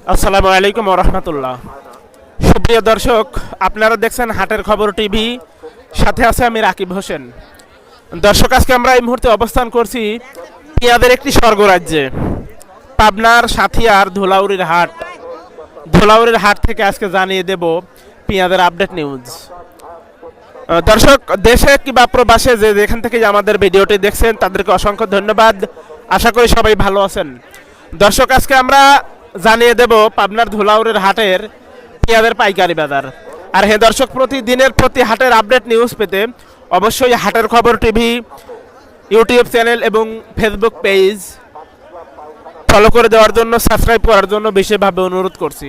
আসসালামু আলাইকুম ওয়া রাহমাতুল্লাহ। সুপ্রিয় দর্শক, আপনারা দেখছেন হাটের খবর টিভি, সাথে আছে আমি রাকিব হোসেন। দর্শক, আজকে আমরা এই মুহূর্তে অবস্থান করছি পেঁয়াজের একটি স্বর্গরাজ্যে, পাবনার সাথিয়ার ধুলাউড়ির হাট। ধুলাউড়ির হাট থেকে আজকে জানিয়ে দেব পেঁয়াজের আপডেট নিউজ। দর্শক, দেশে কিংবা প্রবাসে যে যেখান থেকে আমাদের ভিডিওটি দেখছেন তাদেরকে অসংখ্য ধন্যবাদ। আশা করি সবাই ভালো আছেন। দর্শক, আজকে আমরা জানিয়ে দেব পাবনার ধুলাউড়ির হাটের পেঁয়াজের পাইকারি বাজার। আর হ্যাঁ দর্শক, প্রতিদিনের প্রতি হাটের আপডেট নিউজ পেতে অবশ্যই হাটের খবর টিভি ইউটিউব চ্যানেল এবং ফেসবুক পেজ ফলো করে দেওয়ার জন্য, সাবস্ক্রাইব করার জন্য বিশেষভাবে অনুরোধ করছি।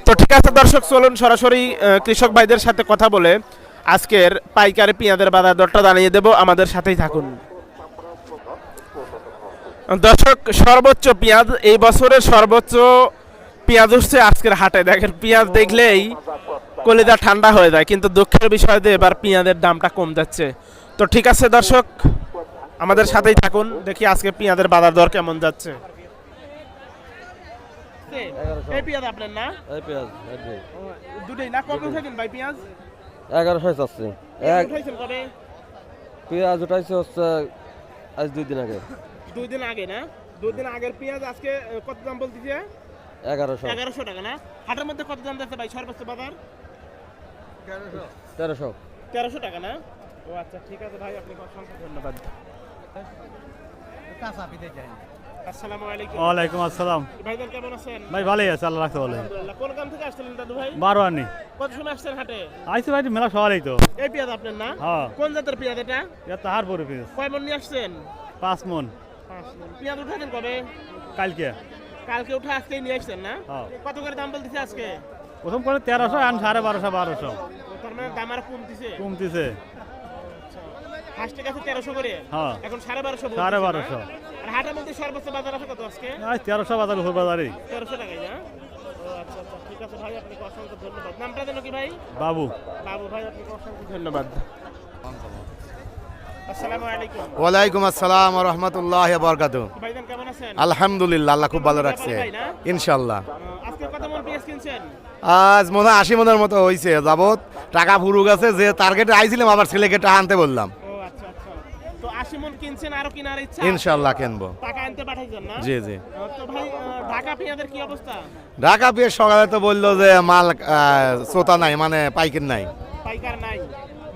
তো ঠিক আছে দর্শক, চলুন সরাসরি কৃষক ভাইদের সাথে কথা বলে আজকের পাইকারি পেঁয়াজের বাজার দরটা জানিয়ে দেব। আমাদের সাথেই থাকুন। দর্শক, সর্বোচ্চ পেঁয়াজ এই বছরের সর্বোচ্চ পেঁয়াজ উঠছে আজকের হাটে। দেখেন, পেঁয়াজ দেখলেই কলিজা ঠান্ডা হয়ে যায়, কিন্তু দুঃখের বিষয় যে এবার পেঁয়াজের দামটা কম যাচ্ছে। তো ঠিক আছে দর্শক, আমাদের সাথেই থাকুন, দেখি আজকে পেঁয়াজের বাজার দর কেমন যাচ্ছে। এই পেঁয়াজ আপনার না? এই পেঁয়াজ দুটোই না? কবে উঠেছেন ভাই পেঁয়াজ? 1100 চাচ্ছি। উঠাইছেন কবে? পেঁয়াজ উঠাইছে হচ্ছে আজ 2 দিন আগে। 2 দিন আগে না? 2 দিন আগের পেঁয়াজ আজকে কত দাম বলতেছে? 1100 টাকা না? হাটের মধ্যে কত দাম যাচ্ছে ভাই সর্বোচ্চ বাজার? 1300 টাকা না? ও আচ্ছা, ঠিক আছে ভাই, আপনাকে অসংখ্য ধন্যবাদ। আসসালামু আলাইকুম। ওয়ালাইকুম আসসালাম। ভাইজান কেমন আছেন? ভাই ভালোই আছে, আল্লাহ রাখতে বলে। আলহামদুলিল্লাহ। কোন গ্রাম থেকে আসছেন দাদু ভাই? বারোয়ানি কত সময় আসছেন হাটে? আইসি ভাই মেলা সকালেই তো। এই পেঁয়াজ আপনার না? হ্যাঁ। কোন জাতের পেঁয়াজ এটা? এটা তাহার পরে পিস কয় মণ নিয়ে আসছেন? 5 মন। 5 মণ। পেঁয়াজ উঠাছেন কবে? কালকে। কালকে উঠে আজকেই নিয়ে আসছেন না? হ্যাঁ। কত করে দাম বলতেছে আজকে? প্রথম করে 1300 আর 1250 1200 তার মানে দাম আর কমতেছে? কমতিছে। ফার্স্টে কাছে 1300 করে, হ্যাঁ। এখন 1250 বলতেছে 1250 না? আর হাটের মধ্যে সর্বোচ্চ বাজার আছে কত আজকে? আজ 1300 বাজার উপর বাজারই। 1300 টাকাই না? ও আচ্ছা আচ্ছা, ঠিক আছে ভাই, আপনাকে অসংখ্য ধন্যবাদ। নামটা যেন কি ভাই? বাবু। বাবু ভাই, আপনাকে অসংখ্য ধন্যবাদ। আসসালামু আলাইকুম। ওয়ালাইকুম আসসালাম ওয়া রাহমাতুল্লাহি ওয়া বারাকাতুহু। ভাইজান কেমন আছেন? আলহামদুলিল্লাহ, আল্লাহ খুব ভালো রাখছে ইনশাআল্লাহ। আজকে কত মণ পেঁয়াজ কিনছেন? আজ মনে হয় 80 মনের মতো হইছে যাবত। টাকা ফুরু গেছে, যে টার্গেটে আইছিলাম আবার ছেলেকে টাকা আনতে বললাম। ও আচ্ছা আচ্ছা, তো 80 মণ কিনছেন, আরো কেনার ইচ্ছা? ইনশাআল্লাহ কিনবো। টাকা আনতে পাঠাইছেন না? জি জি। তো ভাই, ঢাকা পেঁয়াজের কি অবস্থা? ঢাকা পেঁয়াজ সকালে তো বললো যে মাল শ্রোতা নাই, মানে পাইকার নাই, পাইকার নাই,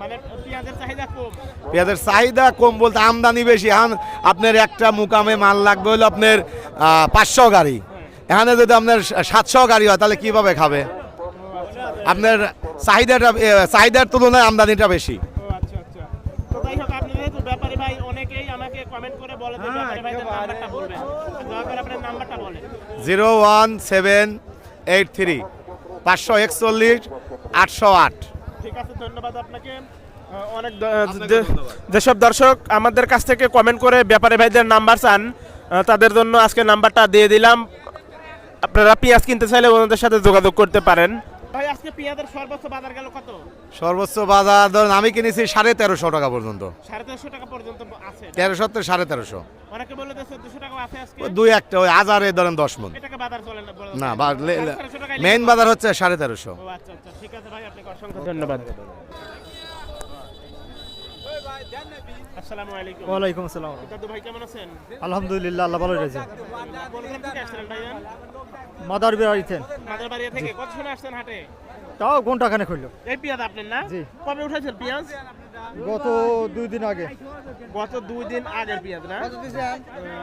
মানে পেঁয়াজের চাহিদা কম। পেঁয়াজের চাহিদা কম বলতে আমদানি বেশি। এখন আপনার একটা মুকামে মাল লাগবে হলো আপনার 500 গাড়ি, এখানে যদি আপনার 700 গাড়ি হয় তাহলে কিভাবে খাবে? আপনার চাহিদার তুলনায় আমদানিটা বেশি। ও আচ্ছা আচ্ছা, তো যাই হোক, আপনি যেহেতু ব্যাপারী ভাই, অনেকেই আমাকে কমেন্ট করে বলে যে ব্যাপারী ভাইদের নাম্বারটা বলবেন, দয়া করে আপনার নাম্বারটা বলেন। 01783 541 808। ঠিক আছে, ধন্যবাদ আপনাকে। অনেক যেসব দর্শক আমাদের কাছ থেকে কমেন্ট করে ব্যাপারী ভাইদের নাম্বার চান, তাদের জন্য আজকে নাম্বারটা দিয়ে দিলাম। আপনারা পেঁয়াজ কিনতে চাইলে ওনাদের সাথে যোগাযোগ করতে পারেন। ভাই, আজকে পেঁয়াজের সর্বোচ্চ বাজার গেল কত? সর্বোচ্চ বাজার ধরুন আমি কিনেছি 1350 টাকা পর্যন্ত। 1350 টাকা পর্যন্ত আছে? 1300 থেকে 1350। অনেকে বলে যে 1400 টাকা আছে আজকে। দুই একটা ওই হাজারে ধরেন 10 মন। এটাকে বাজার চলে না বলে না, 1350 টাকায় মেইন বাজার হচ্ছে 1350। ও আচ্ছা আচ্ছা, ঠিক আছে ভাই, আপনাকে অসংখ্য ধন্যবাদ। আসসালামু আলাইকুম। ওয়ালাইকুম আসসালাম। দাদু ভাই কেমন আছেন? আলহামদুলিল্লাহ, আল্লাহ ভালো রেখেছে। কোন গ্রাম থেকে আসছেন ভাইজান? মাদার বেড়াইছেন। মাদারবাড়িয়া থেকে। কত সময় আসছেন হাটে? তাও ঘন্টাখানে খুললো। এই পেঁয়াজ আপনার না? জি। কবে উঠাইছেন পেঁয়াজ? গত 2 দিন আগে। গত 2 দিন আগের পেঁয়াজ না?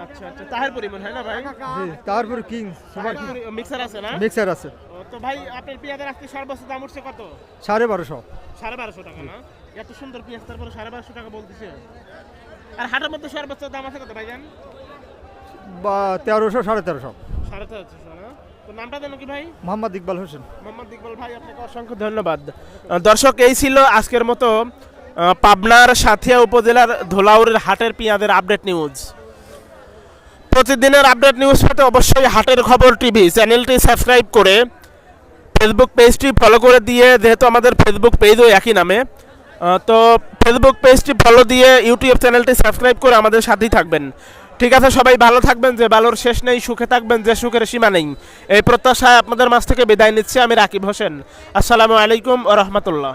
আচ্ছা আচ্ছা, তাহের পরিমাণ হয় না ভাই? জি, তারপর কিং সুপার মিক্সার আছে না? মিক্সার আছে। তো ভাই, আপনার পেঁয়াজের আজকে সর্বোচ্চ দাম উঠছে কত? 1250। 1250 টাকা না? এত সুন্দর পেঁয়াজ, তারপরে 1250 টাকা বলতেছে। আর হাটের মধ্যে সর্বোচ্চ দাম আছে কত ভাইজান? বা 1300 1350। 1350 না? তো নামটা জানো কি ভাই? মোহাম্মদ ইকবাল হোসেন। মোহাম্মদ ইকবাল ভাই, আপনাকে অসংখ্য ধন্যবাদ। দর্শক, এই ছিল আজকের মতো পাবনার সাথিয়া উপজেলার ধুলাউড়ির হাটের পেঁয়াজের আপডেট নিউজ। প্রতিদিনের আপডেট নিউজ পেতে অবশ্যই হাটের খবর টিভি চ্যানেলটি সাবস্ক্রাইব করে ফেসবুক পেজটি ফলো করে দিয়ে, যেহেতু আমাদের ফেসবুক পেজও একই নামে, তো ফেসবুক পেজটি ফলো দিয়ে ইউটিউব চ্যানেলটি সাবস্ক্রাইব করে আমাদের সাথেই থাকবেন। ঠিক আছে, সবাই ভালো থাকবেন, যে ভালোর শেষ নেই, সুখে থাকবেন যে সুখের সীমা নেই, এই প্রত্যাশায় আপনাদের মাঝ থেকে বিদায় নিচ্ছি আমি রাকিব হোসেন। আসসালামু আলাইকুম ওয়া রাহমাতুল্লাহ।